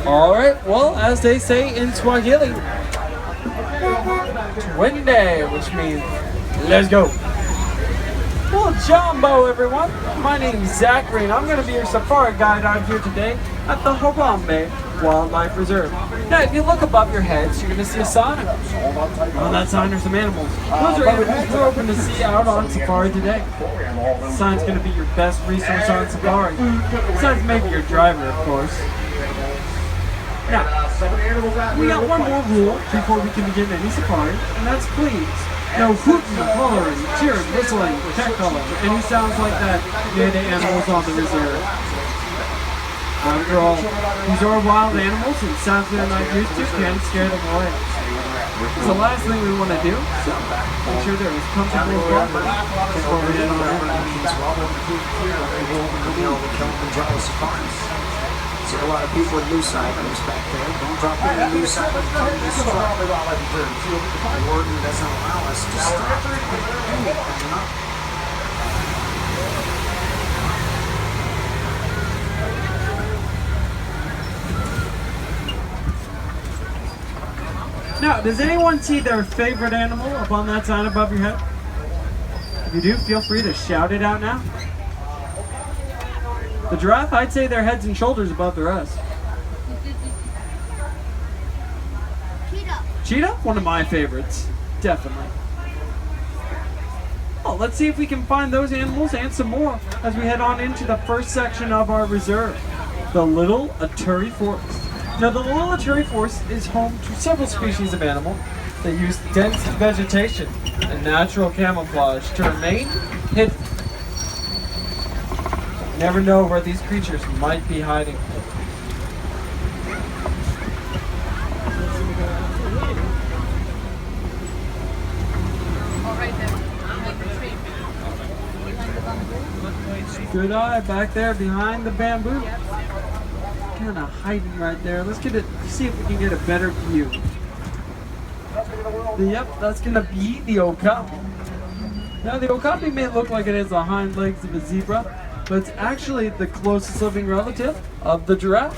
All right, well, as they say in Swahili, Twende, which means let's go. Well, Jumbo, everyone. My name's Zachary, and I'm going to be your safari guide out here today at the Harambe Wildlife Reserve. Now, if you look above your heads, you're going to see a sign. On that sign are some animals. Those are animals we're open to see out on safari today. The sign's going to be your best resource on safari. Besides maybe your driver, of course. Now, we got one more rule before we can begin any safari, and that's please. No hooting, hollering, cheering, whistling, heckling, any sounds like that near the animals on the reserve. After all, these are wild animals and sounds they're not used to can scare them away. It's the last thing we want to do, so make sure they're as comfortable as possible before we head on in. See a lot of people with moose items back there. Don't drop any moose items. The warden doesn't allow us to stop anything up. Now, does anyone see their favorite animal up on that sign above your head? If you do, feel free to shout it out now. The giraffe, I'd say they're heads and shoulders above the rest. Cheetah. Cheetah? One of my favorites. Definitely. Well, let's see if we can find those animals and some more as we head on into the first section of our reserve, the Little Ituri Forest. Now, the Little Ituri Forest is home to several species of animal that use dense vegetation and natural camouflage to remain hidden. You never know where these creatures might be hiding. Good eye back there behind the bamboo. Kind of hiding right there. Let's see if we can get a better view. Yep, that's gonna be the okapi. Now the okapi may look like it has the hind legs of a zebra, but it's actually the closest living relative of the giraffe.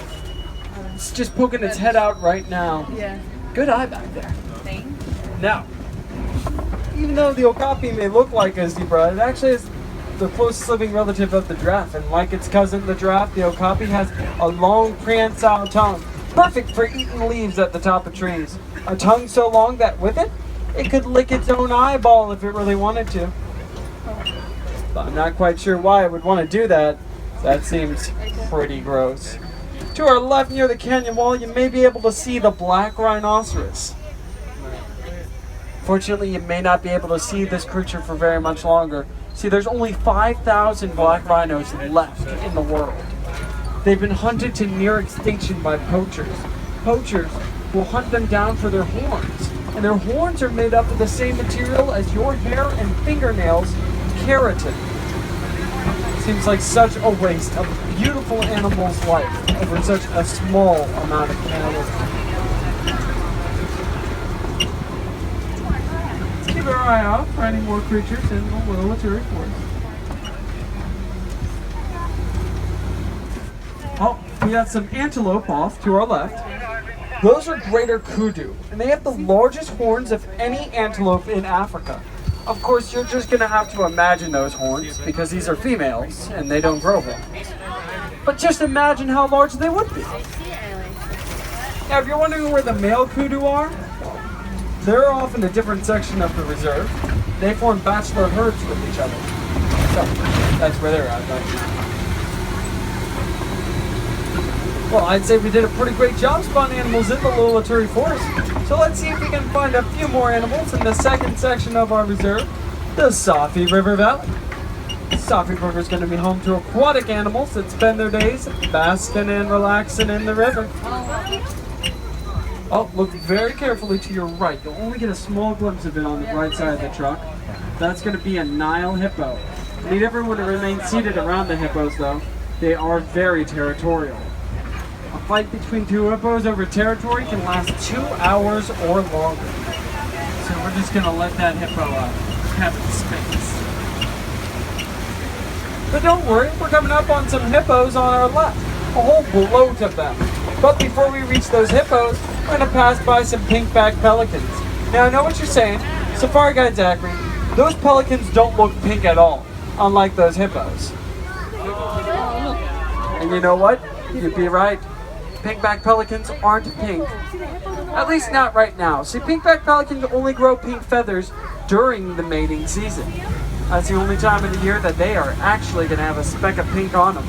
It's just poking its head out right now. Yeah. Good eye back there. Thanks. Now, even though the okapi may look like a zebra, it actually is the closest living relative of the giraffe. And like its cousin, the giraffe, the okapi has a long prehensile tongue, perfect for eating leaves at the top of trees. A tongue so long that with it, it could lick its own eyeball if it really wanted to. But I'm not quite sure why it would want to do that. That seems pretty gross. To our left near the canyon wall, you may be able to see the black rhinoceros. Fortunately, you may not be able to see this creature for very much longer. See, there's only 5,000 black rhinos left in the world. They've been hunted to near extinction by poachers. Poachers will hunt them down for their horns. And their horns are made up of the same material as your hair and fingernails, keratin. Seems like such a waste of a beautiful animal's life over such a small amount of calories. Let's keep our eye out for any more creatures in the Little Ituri Forest. Oh, we got some antelope off to our left. Those are greater kudu, and they have the largest horns of any antelope in Africa. Of course, you're just going to have to imagine those horns, because these are females, and they don't grow horns. But just imagine how large they would be. Now, if you're wondering where the male kudu are, they're off in a different section of the reserve. They form bachelor herds with each other. So, that's where they're at right now. Well, I'd say we did a pretty great job spotting animals in the Little Ituri Forest. So let's see if we can find a few more animals in the second section of our reserve, the Safi River Valley. The Safi River is going to be home to aquatic animals that spend their days basking and relaxing in the river. Oh, look very carefully to your right. You'll only get a small glimpse of it on the right side of the truck. That's going to be a Nile hippo. I need everyone to remain seated around the hippos, though. They are very territorial. A fight between two hippos over territory can last 2 hours or longer. So we're just going to let that hippo have its space. But don't worry, we're coming up on some hippos on our left. whole bloat of them. But before we reach those hippos, we're gonna pass by some pink-backed pelicans. Now I know what you're saying, Safari Guide Zachary, those pelicans don't look pink at all, unlike those hippos. And you know what? You'd be right. Pink-backed pelicans aren't pink. At least not right now. See, pink-backed pelicans only grow pink feathers during the mating season. That's the only time of the year that they are actually going to have a speck of pink on them.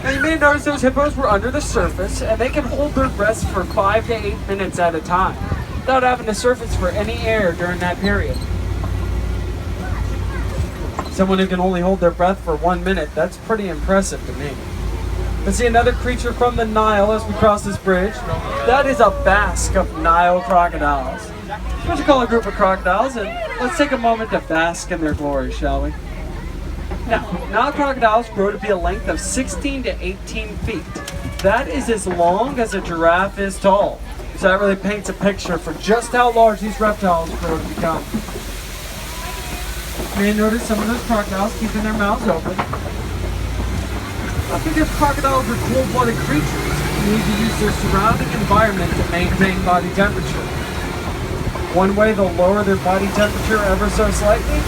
Now you may notice those hippos were under the surface, and they can hold their breaths for 5 to 8 minutes at a time, without having to surface for any air during that period. Someone who can only hold their breath for 1 minute, that's pretty impressive to me. Let's see another creature from the Nile as we cross this bridge. That is a bask of Nile crocodiles. What you call a group of crocodiles, and let's take a moment to bask in their glory, shall we? Now, Nile crocodiles grow to be a length of 16 to 18 feet. That is as long as a giraffe is tall. So that really paints a picture for just how large these reptiles grow to become. You may notice some of those crocodiles keeping their mouths open. Because crocodiles are cold-blooded creatures, they need to use their surrounding environment to maintain body temperature. One way they'll lower their body temperature ever so slightly,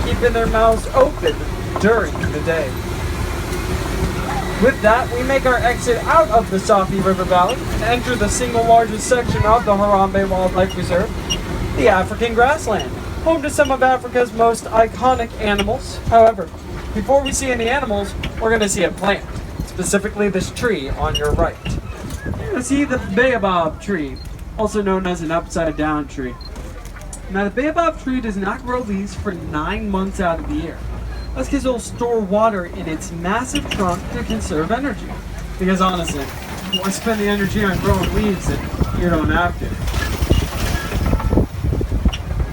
keeping their mouths open during the day. With that, we make our exit out of the Safi River Valley and enter the single largest section of the Harambe Wildlife Reserve, the African grassland, home to some of Africa's most iconic animals. However, before we see any animals, we're going to see a plant, specifically this tree on your right. You're going to see the baobab tree, also known as an upside-down tree. Now, the baobab tree does not grow leaves for 9 months out of the year. That's because it'll store water in its massive trunk to conserve energy. Because honestly, why spend the energy on growing leaves if you don't have to?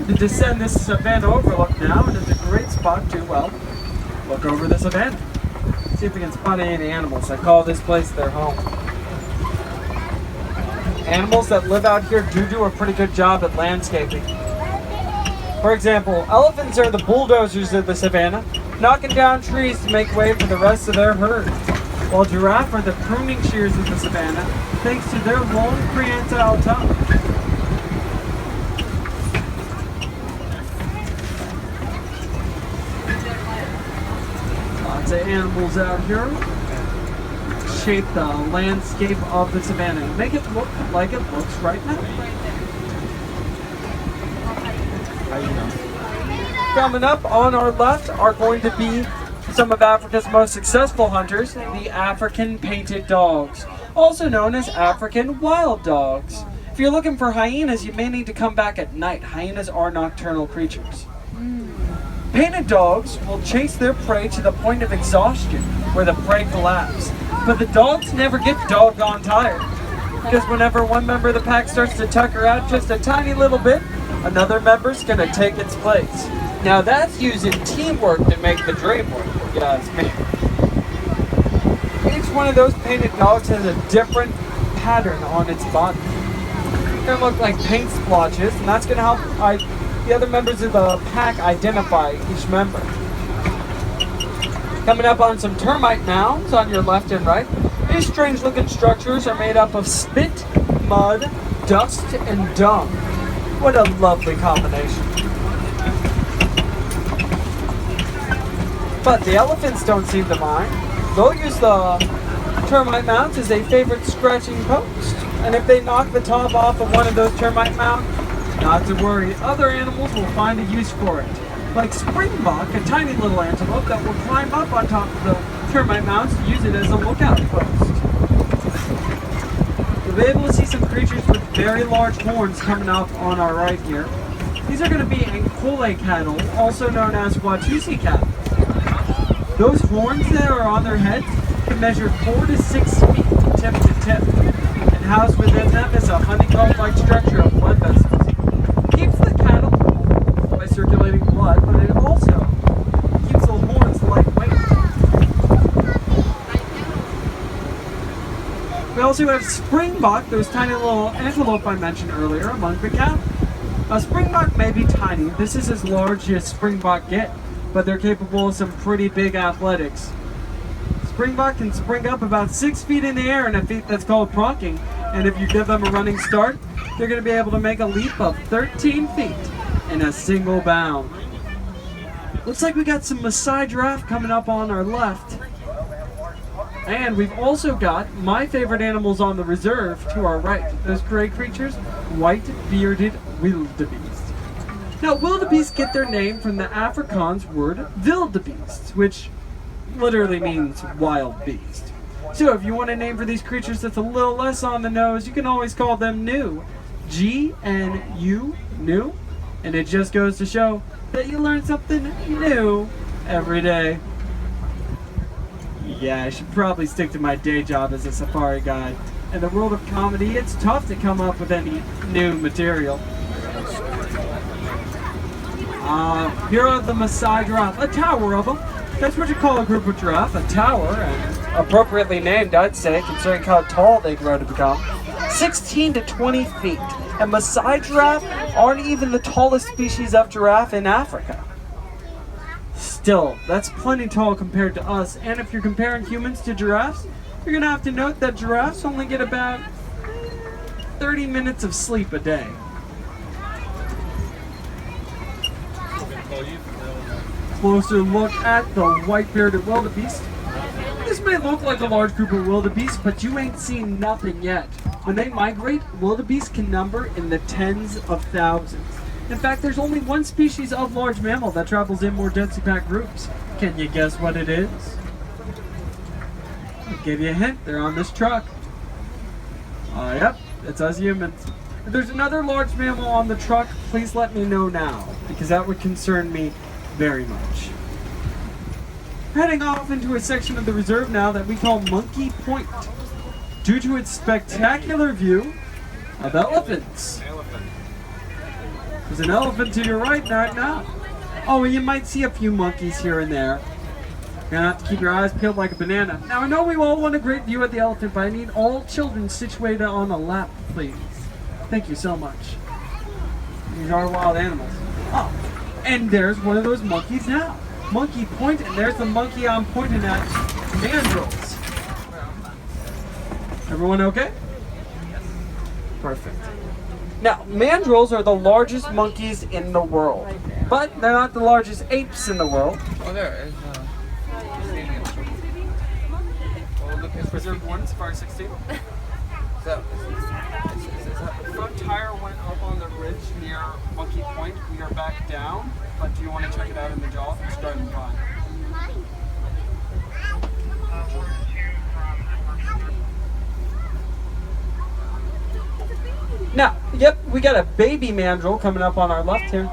To descend this savanna overlook now, and it's a great spot to, well, look over the savanna. See if we can spot any animals that call this place their home. Animals that live out here do a pretty good job at landscaping. For example, elephants are the bulldozers of the savanna, knocking down trees to make way for the rest of their herd, while giraffe are the pruning shears of the savanna, thanks to their long prehensile tongue. Lots of animals out here shape the landscape of the savanna and make it look like it looks right now. How you know? Coming up on our left are going to be some of Africa's most successful hunters, the African painted dogs, also known as African wild dogs. If you're looking for hyenas, you may need to come back at night. Hyenas are nocturnal creatures. Painted dogs will chase their prey to the point of exhaustion, where the prey collapse. But the dogs never get doggone tired, because whenever one member of the pack starts to tucker out just a tiny little bit, another member's gonna take its place. Now that's using teamwork to make the dream work, if you ask me. Each one of those painted dogs has a different pattern on its body. They're gonna look like paint splotches, and that's gonna help the other members of the pack identify each member. Coming up on some termite mounds on your left and right. These strange looking structures are made up of spit, mud, dust, and dung. What a lovely combination. But the elephants don't seem to mind. They'll use the termite mounds as a favorite scratching post. And if they knock the top off of one of those termite mounds, not to worry, other animals will find a use for it. Like springbok, a tiny little antelope that will climb up on top of the termite mounds to use it as a lookout post. You'll be able to see some creatures with very large horns coming up on our right here. These are going to be Ankole cattle, also known as Watusi cattle. Those horns that are on their heads can measure 4 to 6 feet tip to tip, and housed within them is a honeycomb-like structure of blood vessels. Keeps the cattle by circulating blood, but it also keeps the horns lightweight. We also have springbok, those tiny little antelope I mentioned earlier, among the cattle. A springbok may be tiny. This is as large as springbok get, but they're capable of some pretty big athletics. springbok can spring up about 6 feet in the air in a feat that's called pronking. And if you give them a running start, they're going to be able to make a leap of 13 feet in a single bound. Looks like we got some Maasai giraffe coming up on our left. And we've also got my favorite animals on the reserve to our right. Those gray creatures, white-bearded wildebeest. Now, wildebeest get their name from the Afrikaans word wildebeest, which literally means wild beast. So if you want a name for these creatures that's a little less on the nose, you can always call them Gnu. G-N-U, Gnu. And it just goes to show that you learn something new every day. Yeah, I should probably stick to my day job as a safari guide. In the world of comedy, it's tough to come up with any new material. Here are the Maasai giraffe, a tower of them. That's what you call a group of giraffe, a tower, and appropriately named, I'd say, considering how tall they grow to become. 16 to 20 feet. And Maasai giraffe aren't even the tallest species of giraffe in Africa. Still, that's plenty tall compared to us, and if you're comparing humans to giraffes, you're gonna have to note that giraffes only get about 30 minutes of sleep a day. Closer look at the white-bearded wildebeest. This may look like a large group of wildebeest, but you ain't seen nothing yet. When they migrate, wildebeest can number in the tens of thousands. In fact, there's only one species of large mammal that travels in more densely packed groups. Can you guess what it is? I'll give you a hint, they're on this truck. Yep, it's us humans. If there's another large mammal on the truck, please let me know now, because that would concern me very much. Heading off into a section of the reserve now that we call Monkey Point, due to its spectacular view of elephants. There's an elephant to your right right now. Oh, and you might see a few monkeys here and there. You're gonna have to keep your eyes peeled like a banana. Now, I know we all want a great view of the elephant, but I need all children situated on a lap, please. Thank you so much. These are wild animals. Oh, and there's one of those monkeys now. Monkey Point, and there's the monkey I'm pointing at, Mandrills. Everyone okay? Perfect. Now, mandrills are the largest monkeys in the world, but they're not the largest apes in the world. Oh, there is Reserve 1, Safari 16. so, The front tire went up on the ridge near Monkey Point. We are back down, but do you want to check it out in the jaw? It's driving by. Now, yep, we got a baby mandrill coming up on our left here.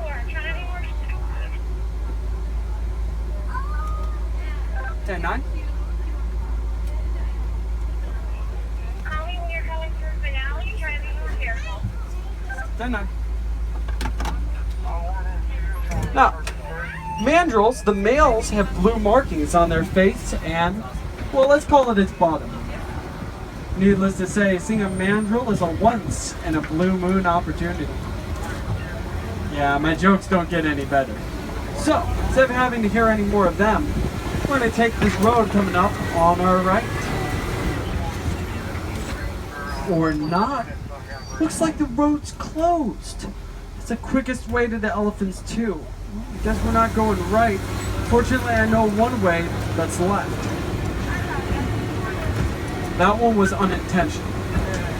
Ten nine. When you're coming through Finale, try to be more careful. 10-9. Now, mandrills, the males have blue markings on their face and, well, let's call it its bottom. Needless to say, seeing a mandrill is a once in a blue moon opportunity. Yeah, my jokes don't get any better. So, instead of having to hear any more of them, we're going to take this road coming up on our right. Or not. Looks like the road's closed. It's the quickest way to the elephants too. I guess we're not going right. Fortunately, I know one way that's left. That one was unintentional.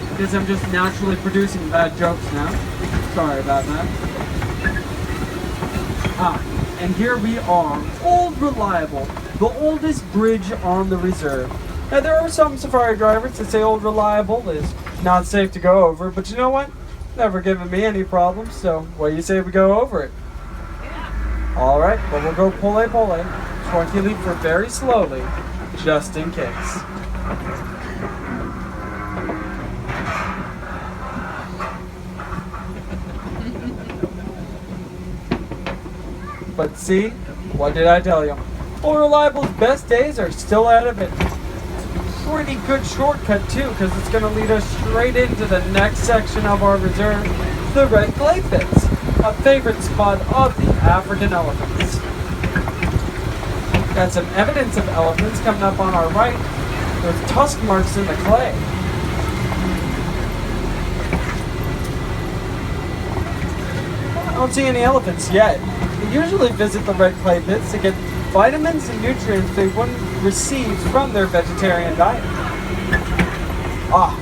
Because I'm just naturally producing bad jokes now. Sorry about that. And here we are, Old Reliable, the oldest bridge on the reserve. Now there are some safari drivers that say Old Reliable is not safe to go over, but you know what? Never given me any problems, so what do you say we go over it? Alright, well we'll go pole pole, 20 leap for very slowly, just in case. But see, what did I tell you? Old Reliable's best days are still ahead of it. Pretty good shortcut too, because it's going to lead us straight into the next section of our reserve, the Red Clay Pits, a favorite spot of the African elephants. Got some evidence of elephants coming up on our right. There's tusk marks in the clay. I don't see any elephants yet. They usually visit the red clay pits to get vitamins and nutrients they wouldn't receive from their vegetarian diet. Ah,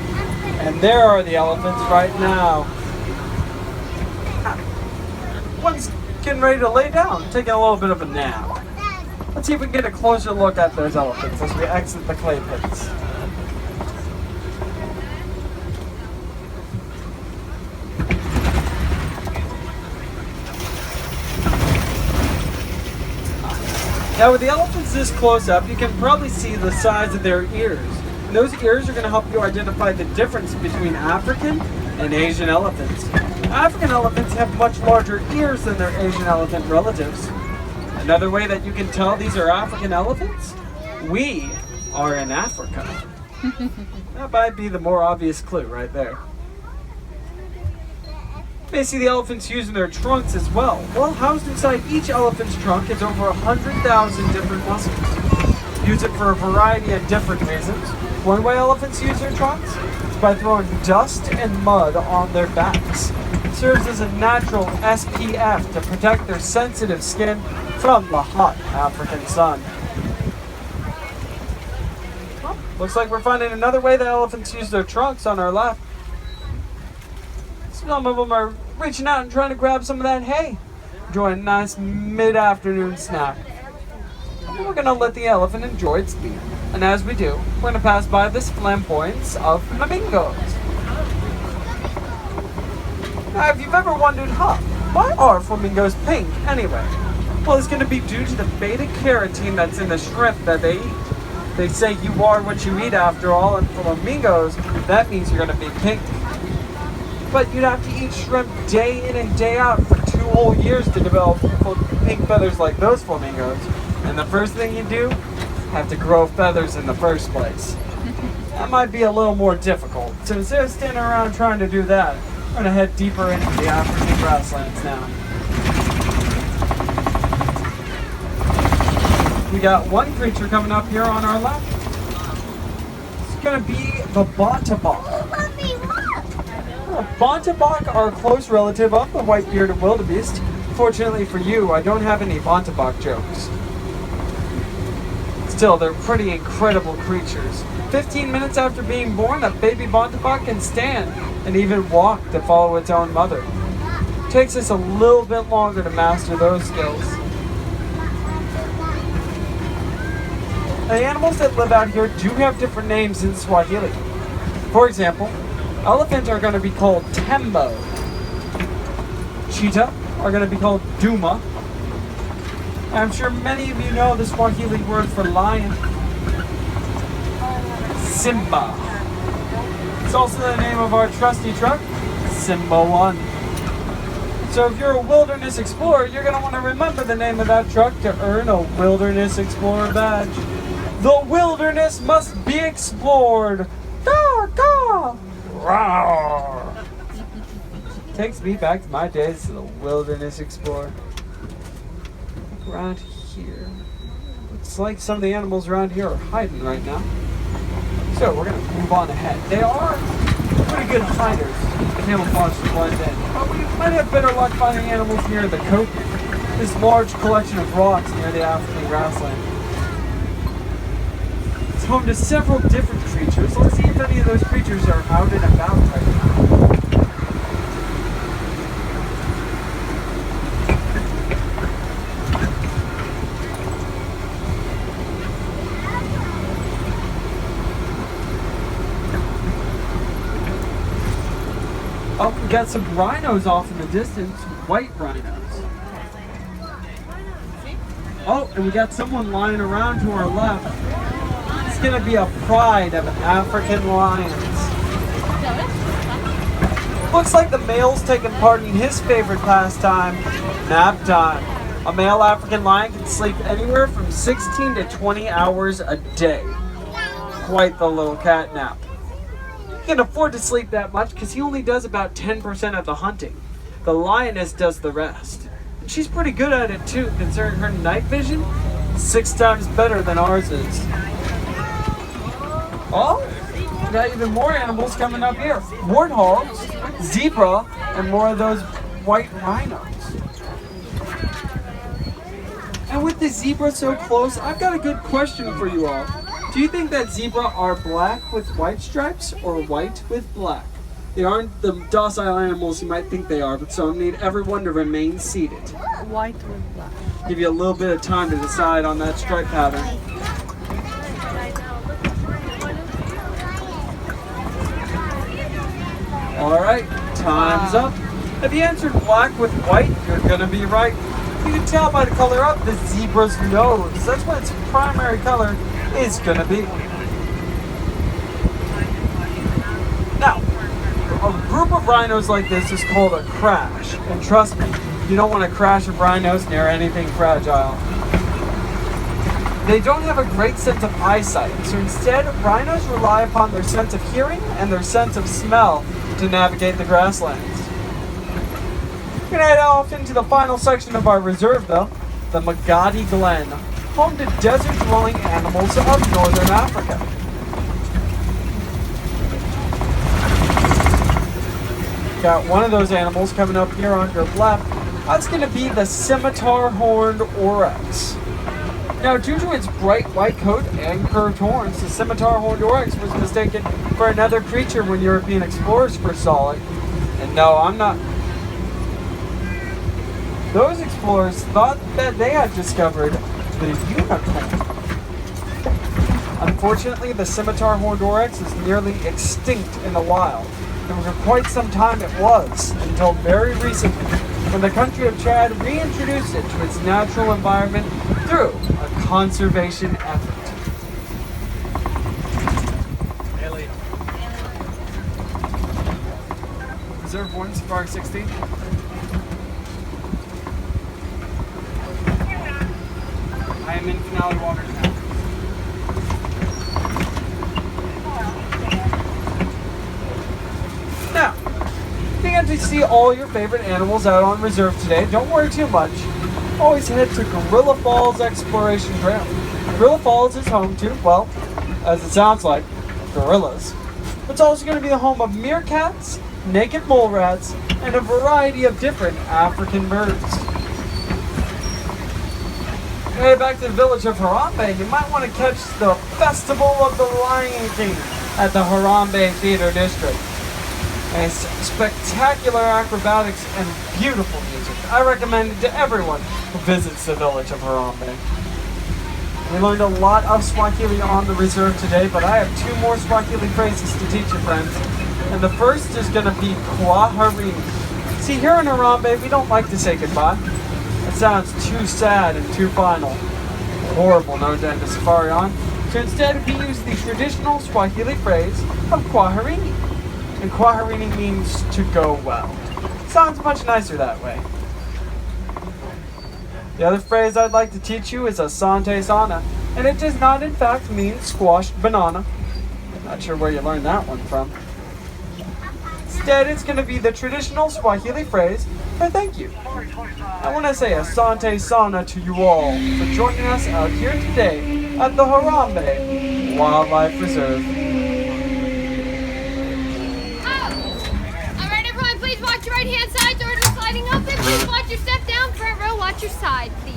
and there are the elephants right now. One's getting ready to lay down, taking a little bit of a nap. Let's see if we can get a closer look at those elephants as we exit the clay pits. Now with the elephants this close up, you can probably see the size of their ears. And those ears are going to help you identify the difference between African and Asian elephants. African elephants have much larger ears than their Asian elephant relatives. Another way that you can tell these are African elephants? We are in Africa. That might be the more obvious clue right there. You may see the elephants using their trunks as well. Well, housed inside each elephant's trunk is over 100,000 different muscles. Use it for a variety of different reasons. One way elephants use their trunks is by throwing dust and mud on their backs. It serves as a natural SPF to protect their sensitive skin from the hot African sun. Well, looks like we're finding another way that elephants use their trunks on our left. Some of them are reaching out and trying to grab some of that hay. Enjoy a nice mid-afternoon snack. And we're going to let the elephant enjoy its meal. And as we do, we're going to pass by this flamboyance of flamingos. Now, if you've ever wondered, why are flamingos pink anyway? Well, it's going to be due to the beta-carotene that's in the shrimp that they eat. They say you are what you eat after all, and flamingos, that means you're going to be pink. But you'd have to eat shrimp day in and day out for 2 whole years to develop pink feathers like those flamingos. And the first thing you do, have to grow feathers in the first place. That might be a little more difficult. So instead of standing around trying to do that, we're going to head deeper into the African grasslands now. We got one creature coming up here on our left. It's going to be the Bontebok. Bontebok are a close relative of the white-bearded wildebeest. Fortunately for you, I don't have any Bontebok jokes. Still, they're pretty incredible creatures. 15 minutes after being born, a baby Bontebok can stand and even walk to follow its own mother. It takes us a little bit longer to master those skills. The animals that live out here do have different names in Swahili. For example, elephants are going to be called Tembo. Cheetah are going to be called Duma. I'm sure many of you know the Swahili word for lion. Simba. It's also the name of our trusty truck, Simba 1. So if you're a wilderness explorer, you're going to want to remember the name of that truck to earn a Wilderness Explorer badge. The wilderness must be explored. Caw, caw. Rawr. Takes me back to my days to the Wilderness Explorer. Around here. Looks like some of the animals around here are hiding right now. So we're going to move on ahead. They are pretty good hiders. Camouflage to blend in. But we might have better luck finding animals near the Koki, this large collection of rocks near the African grassland. It's home to several different creatures. Let's see if any of those creatures are out and about right now. Oh, we got some rhinos off in the distance, white rhinos. Oh, and we got someone lying around to our left. It's gonna be a pride of African lions. Looks like the male's taking part in his favorite pastime, nap time. A male African lion can sleep anywhere from 16 to 20 hours a day. Quite the little cat nap. He can afford to sleep that much because he only does about 10% of the hunting. The lioness does the rest. And she's pretty good at it too, considering her night vision 6 times better than ours is. Oh, we got even more animals coming up here. Warthogs, zebra, and more of those white rhinos. And with the zebra so close, I've got a good question for you all. Do you think that zebra are black with white stripes or white with black? They aren't the docile animals you might think they are, but so I need everyone to remain seated. White with black. Give you a little bit of time to decide on that stripe pattern. Alright, time's up. If you answered black with white, you're gonna be right. You can tell by the color of the zebra's nose. That's what its primary color is gonna be. Now, a group of rhinos like this is called a crash. And trust me, you don't want to crash of rhinos near anything fragile. They don't have a great sense of eyesight, so instead, rhinos rely upon their sense of hearing and their sense of smell to navigate the grasslands. We're gonna head off into the final section of our reserve though, the Magadi Glen, home to desert-dwelling animals of northern Africa. Got one of those animals coming up here on your left. That's gonna be the scimitar-horned oryx. Now, due to its bright white coat and curved horns, the scimitar-horned oryx was mistaken for another creature when European explorers first saw it. And no, I'm not... Those explorers thought that they had discovered the unicorn. Unfortunately, the scimitar-horned oryx is nearly extinct in the wild. And for quite some time it was, until very recently, when the country of Chad reintroduced it to its natural environment through a conservation effort. Reserve 1, Safari 16. I am in Finale Waters now. Now, if you get to see all your favorite animals out on reserve today, don't worry too much. Always head to Gorilla Falls Exploration Trail. Gorilla Falls is home to, well, as it sounds like, gorillas. It's also going to be the home of meerkats, naked mole rats, and a variety of different African birds. Head back to the village of Harambe, you might want to catch the Festival of the Lion King at the Harambe Theater District. And it's spectacular acrobatics and beautiful music. I recommend it to everyone who visits the village of Harambe. We learned a lot of Swahili on the reserve today, but I have 2 more Swahili phrases to teach you, friends. And the first is going to be kwaherini. See, here in Harambe, we don't like to say goodbye. It sounds too sad and too final. Horrible, no to end a safari on. So instead, we use the traditional Swahili phrase of kwaherini. And kwaherini means to go well. Sounds much nicer that way. The other phrase I'd like to teach you is asante sana, and it does not in fact mean squashed banana. Not sure where you learned that one from. Instead, it's going to be the traditional Swahili phrase for thank you. I want to say asante sana to you all for joining us out here today at the Harambe Wildlife Reserve. Please watch your right hand side, doors are sliding open. Please watch your step down, front row, watch your side, please.